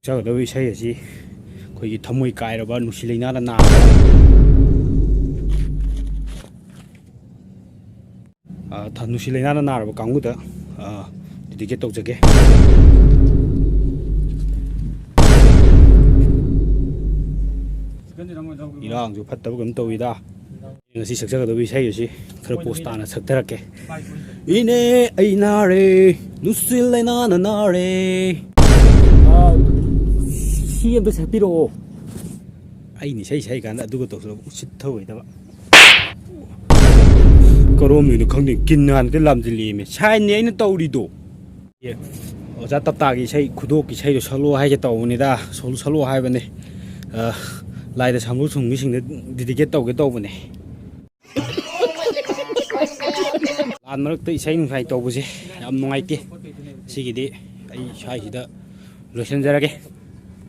ꯁꯛꯀꯗꯕ ꯏꯁꯩ ꯑꯁꯤ ꯑꯩꯈꯣꯏꯒꯤ ꯊꯃꯣꯏ ꯀꯥꯏꯔꯕ ꯅꯨꯡꯁꯤ ꯂꯩꯅꯥꯅ ꯅꯨꯡꯁꯤ ꯂꯩꯅꯥꯅ ꯅꯥꯔꯕ ꯀꯥꯡꯕꯨꯗ ꯗꯦꯗꯤꯀꯦꯠ ꯇꯧꯖꯒꯦ. ꯏꯔꯥꯡꯁꯨ ꯐꯠꯇꯕ ꯀꯩꯅꯣ ꯇꯧꯋꯤꯗ. ꯉꯁꯤ ꯁꯛꯆꯒꯗꯕ ꯏꯁꯩ ꯑꯁꯤ ꯈꯔ ꯄꯣꯁ ꯇꯥꯅ ꯁꯛꯊꯔꯛꯀꯦ. ꯏꯅꯦ ꯑꯩ ꯅꯥꯔꯦ ꯅꯨꯡꯁꯤ ꯂꯩꯅꯥꯅ ꯅꯥꯔꯦ. ꯁꯤ ꯑꯝꯇ ꯁꯛꯄꯤꯔꯛꯑꯣ. ꯑꯩꯅ ꯏꯁꯩ ꯁꯛꯏꯀꯥꯟꯗ ꯑꯗꯨꯒ ꯇꯧꯁꯤꯜꯂ ꯎꯁꯤꯠ ꯊꯑꯣꯏꯗꯕ. ꯀꯔꯣꯝꯃꯤꯅꯣ ꯈꯪꯗꯦ ꯀꯤꯟ ꯍꯥꯟꯅꯗꯤ ꯂꯥꯝꯁꯤꯜꯂꯤꯃꯦ. ꯁꯥꯏꯟꯅꯦ ꯑꯩꯅ ꯇꯧꯔꯤꯗꯣ. ꯑꯣꯖꯥ ꯇꯞꯇꯥꯒꯤ ꯏꯁꯩ ꯈꯨꯗꯣꯞꯀꯤ ꯏꯁꯩꯗꯣ ꯁꯛꯂꯛꯑꯣ ꯍꯥꯏꯒꯦ ꯇꯧꯕꯅꯤꯗ. ꯁꯛꯂꯛꯑꯣ ꯍꯥꯏꯕꯅꯦ. ꯂꯥꯏꯗ ꯁꯪꯕ ꯊꯨꯡꯕꯤꯁꯤꯡꯗ ꯗꯦꯗꯤꯀꯦꯠ ꯇꯧꯒꯦ ꯇꯧꯕꯅꯦ. ꯂꯥꯟ ꯃꯔꯛꯇ ꯏꯁꯩ ꯅꯨꯡꯁꯥꯏ ꯇꯧꯕꯁꯦ ꯌꯥꯝ ꯅꯨꯡꯉꯥꯏꯇꯦ. ꯁꯤꯒꯤꯗꯤ ꯑꯩ ꯁ꯭ꯋꯥꯏꯁꯤꯗ ꯂꯣꯏꯁꯤꯟꯖꯔꯒꯦ.